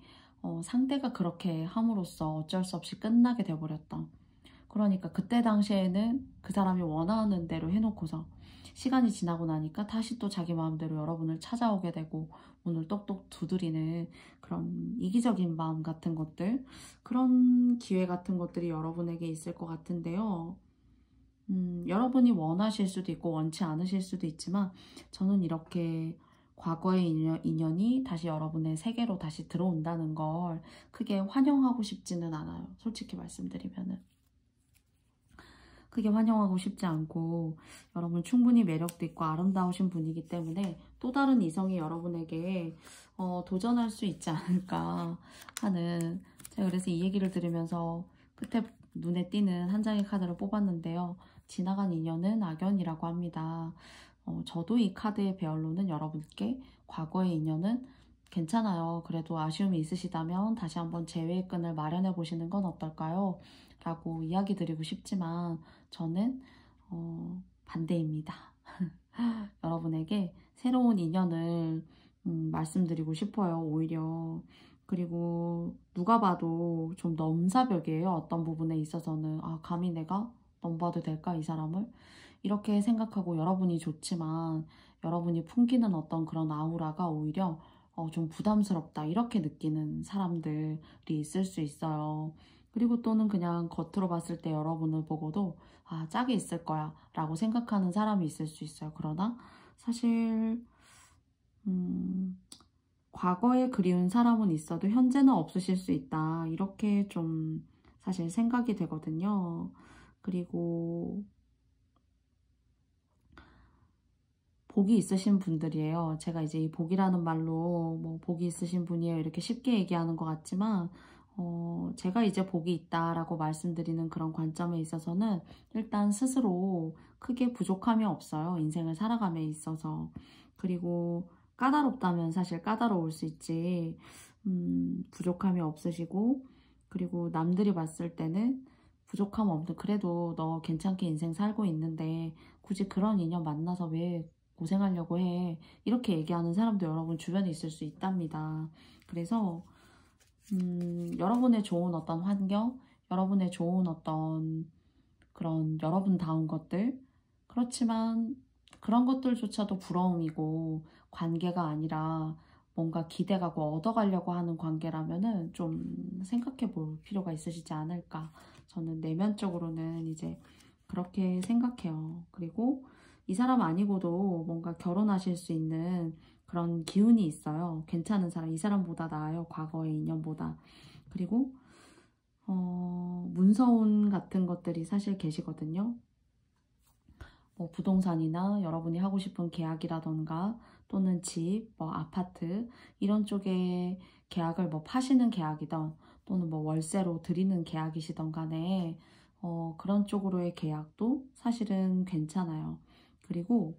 상대가 그렇게 함으로써 어쩔 수 없이 끝나게 돼버렸던 그러니까 그때 당시에는 그 사람이 원하는 대로 해놓고서 시간이 지나고 나니까 다시 또 자기 마음대로 여러분을 찾아오게 되고 문을 똑똑 두드리는 그런 이기적인 마음 같은 것들, 그런 기회 같은 것들이 여러분에게 있을 것 같은데요. 여러분이 원하실 수도 있고 원치 않으실 수도 있지만 저는 이렇게 과거의 인연이 다시 여러분의 세계로 다시 들어온다는 걸 크게 환영하고 싶지는 않아요. 솔직히 말씀드리면은. 크게 환영하고 싶지 않고, 여러분 충분히 매력도 있고 아름다우신 분이기 때문에 또 다른 이성이 여러분에게 도전할 수 있지 않을까 하는, 제가 그래서 이 얘기를 들으면서 끝에 눈에 띄는 한 장의 카드를 뽑았는데요. 지나간 인연은 악연이라고 합니다. 저도 이 카드의 배열로는 여러분께 과거의 인연은 괜찮아요. 그래도 아쉬움이 있으시다면 다시 한번 재회의 끈을 마련해 보시는 건 어떨까요? 라고 이야기 드리고 싶지만 저는 반대입니다. 여러분에게 새로운 인연을 말씀드리고 싶어요. 오히려. 그리고 누가 봐도 좀 넘사벽이에요. 어떤 부분에 있어서는 감히 내가 넘봐도 될까 이 사람을? 이렇게 생각하고 여러분이 좋지만 여러분이 풍기는 어떤 그런 아우라가 오히려 좀 부담스럽다 이렇게 느끼는 사람들이 있을 수 있어요. 그리고 또는 그냥 겉으로 봤을 때 여러분을 보고도 짝이 있을 거야 라고 생각하는 사람이 있을 수 있어요. 그러나 사실 과거에 그리운 사람은 있어도 현재는 없으실 수 있다 이렇게 좀 사실 생각이 되거든요. 그리고 복이 있으신 분들이에요. 제가 이제 이 복이라는 말로 뭐 복이 있으신 분이에요 이렇게 쉽게 얘기하는 것 같지만 제가 이제 복이 있다라고 말씀드리는 그런 관점에 있어서는 일단 스스로 크게 부족함이 없어요. 인생을 살아감에 있어서. 그리고 까다롭다면 사실 까다로울 수 있지 부족함이 없으시고, 그리고 남들이 봤을 때는 부족함 없는, 그래도 너 괜찮게 인생 살고 있는데 굳이 그런 인연 만나서 왜 고생하려고 해 이렇게 얘기하는 사람도 여러분 주변에 있을 수 있답니다. 그래서 여러분의 좋은 어떤 환경, 여러분의 좋은 어떤 그런 여러분다운 것들, 그렇지만 그런 것들조차도 부러움이고 관계가 아니라 뭔가 기대가고 얻어가려고 하는 관계라면은 좀 생각해 볼 필요가 있으시지 않을까. 저는 내면적으로는 이제 그렇게 생각해요. 그리고 이 사람 아니고도 뭔가 결혼하실 수 있는 그런 기운이 있어요. 괜찮은 사람, 이 사람보다 나아요. 과거의 인연보다. 그리고 문서운 같은 것들이 사실 계시거든요. 뭐 부동산이나 여러분이 하고 싶은 계약이라던가 또는 집, 뭐 아파트 이런 쪽에 계약을 뭐 파시는 계약이던 또는 뭐 월세로 드리는 계약이시던 간에 그런 쪽으로의 계약도 사실은 괜찮아요. 그리고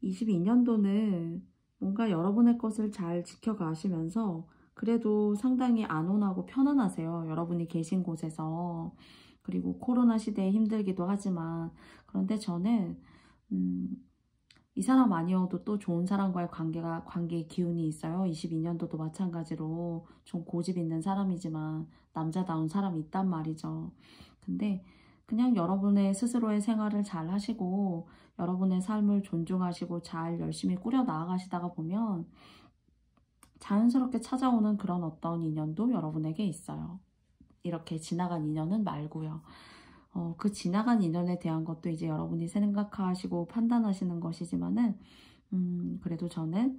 22년도는 뭔가 여러분의 것을 잘 지켜가시면서 그래도 상당히 안온하고 편안하세요. 여러분이 계신 곳에서. 그리고 코로나 시대에 힘들기도 하지만, 그런데 저는 이 사람 아니어도 또 좋은 사람과의 관계의 기운이 있어요. 22년도도 마찬가지로 좀 고집 있는 사람이지만 남자다운 사람이 있단 말이죠. 근데 그냥 여러분의 스스로의 생활을 잘 하시고 여러분의 삶을 존중하시고 잘 열심히 꾸려 나아가시다가 보면 자연스럽게 찾아오는 그런 어떤 인연도 여러분에게 있어요. 이렇게 지나간 인연은 말고요. 그 지나간 인연에 대한 것도 이제 여러분이 생각하시고 판단하시는 것이지만은 그래도 저는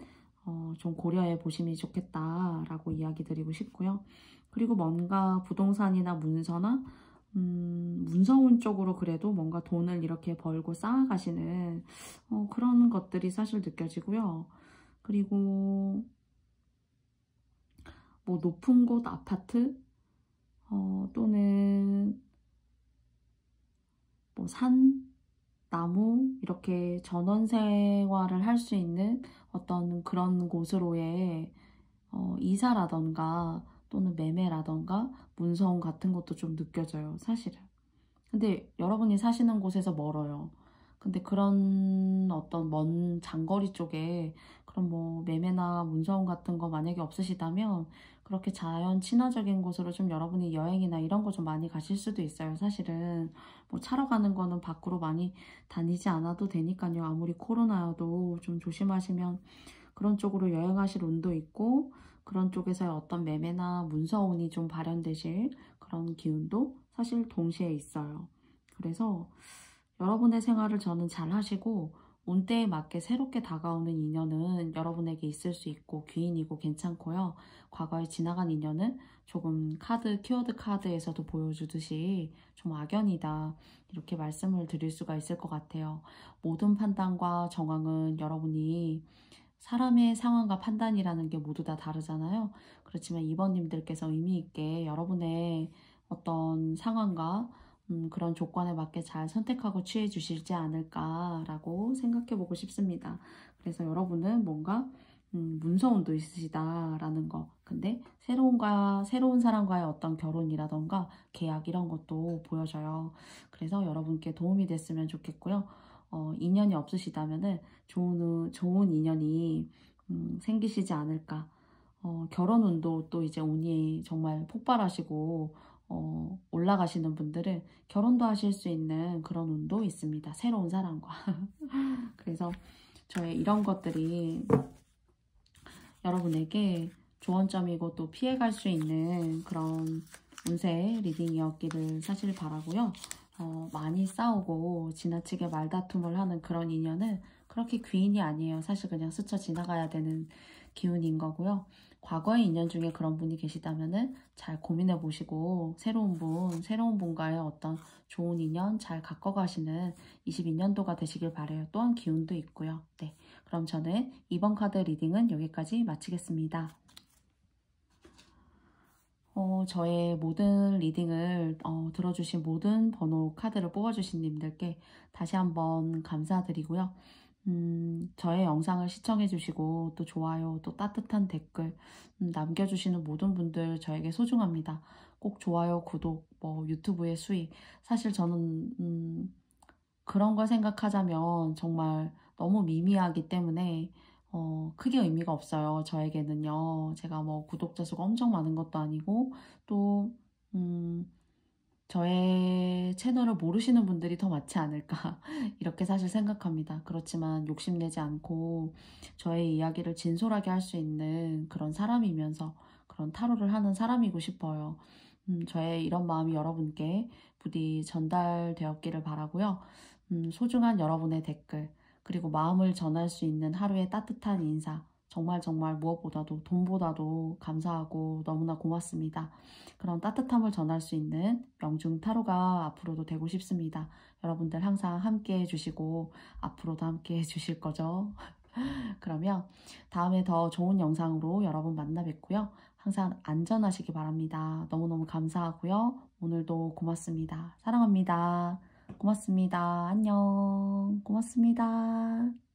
좀 고려해 보시면 좋겠다라고 이야기 드리고 싶고요. 그리고 뭔가 부동산이나 문서나 문서운 쪽으로 그래도 뭔가 돈을 이렇게 벌고 쌓아가시는 그런 것들이 사실 느껴지고요. 그리고 뭐 높은 곳 아파트 또는 뭐 산, 나무 이렇게 전원 생활을 할 수 있는 어떤 그런 곳으로의 이사라던가 또는 매매라던가 문서운 같은 것도 좀 느껴져요, 사실은. 근데 여러분이 사시는 곳에서 멀어요. 근데 그런 어떤 먼 장거리 쪽에 그런 뭐 매매나 문서운 같은 거 만약에 없으시다면 그렇게 자연 친화적인 곳으로 좀 여러분이 여행이나 이런 거 좀 많이 가실 수도 있어요. 사실은 뭐 차로 가는 거는 밖으로 많이 다니지 않아도 되니까요. 아무리 코로나여도 좀 조심하시면 그런 쪽으로 여행하실 운도 있고, 그런 쪽에서의 어떤 매매나 문서운이 좀 발현되실 그런 기운도 사실 동시에 있어요. 그래서 여러분의 생활을 저는 잘 하시고, 운때에 맞게 새롭게 다가오는 인연은 여러분에게 있을 수 있고 귀인이고 괜찮고요. 과거에 지나간 인연은 조금 키워드 카드에서도 보여주듯이 좀 악연이다, 이렇게 말씀을 드릴 수가 있을 것 같아요. 모든 판단과 정황은 여러분이, 사람의 상황과 판단이라는 게 모두 다 다르잖아요. 그렇지만 이번님들께서 의미 있게 여러분의 어떤 상황과 그런 조건에 맞게 잘 선택하고 취해 주시지 않을까라고 생각해 보고 싶습니다. 그래서 여러분은 뭔가 문서운도 있으시다라는 거. 근데 새로운 사람과의 어떤 결혼이라던가 계약 이런 것도 보여져요. 그래서 여러분께 도움이 됐으면 좋겠고요. 인연이 없으시다면은 좋은 인연이 생기시지 않을까. 결혼 운도 또 이제 운이 정말 폭발하시고 올라가시는 분들은 결혼도 하실 수 있는 그런 운도 있습니다. 새로운 사람과. 그래서 저의 이런 것들이 여러분에게 조언점이고 또 피해갈 수 있는 그런 운세 리딩이었기를 사실 바라고요. 많이 싸우고 지나치게 말다툼을 하는 그런 인연은 그렇게 귀인이 아니에요. 사실 그냥 스쳐 지나가야 되는 기운인 거고요. 과거의 인연 중에 그런 분이 계시다면은 잘 고민해 보시고 새로운 분과의 어떤 좋은 인연 잘 갖고 가시는 22년도가 되시길 바라요. 또한 기운도 있고요. 네, 그럼 저는 이번 카드 리딩은 여기까지 마치겠습니다. 저의 모든 리딩을 들어주신 모든 번호 카드를 뽑아주신 님들께 다시 한번 감사드리고요. 저의 영상을 시청해주시고 또 좋아요, 또 따뜻한 댓글 남겨주시는 모든 분들 저에게 소중합니다. 꼭 좋아요, 구독, 뭐 유튜브의 수익. 사실 저는 그런 걸 생각하자면 정말 너무 미미하기 때문에 크게 의미가 없어요. 저에게는요. 제가 뭐 구독자 수가 엄청 많은 것도 아니고 또 저의 채널을 모르시는 분들이 더 많지 않을까 이렇게 사실 생각합니다. 그렇지만 욕심내지 않고 저의 이야기를 진솔하게 할 수 있는 그런 사람이면서 그런 타로를 하는 사람이고 싶어요. 저의 이런 마음이 여러분께 부디 전달되었기를 바라고요. 소중한 여러분의 댓글, 그리고 마음을 전할 수 있는 하루의 따뜻한 인사, 정말 무엇보다도 돈보다도 감사하고 너무나 고맙습니다. 그런 따뜻함을 전할 수 있는 명중 타로가 앞으로도 되고 싶습니다. 여러분들 항상 함께 해주시고 앞으로도 함께 해주실 거죠? 그러면 다음에 더 좋은 영상으로 여러분 만나 뵙고요. 항상 안전하시기 바랍니다. 너무너무 감사하고요. 오늘도 고맙습니다. 사랑합니다. 고맙습니다. 안녕. 고맙습니다.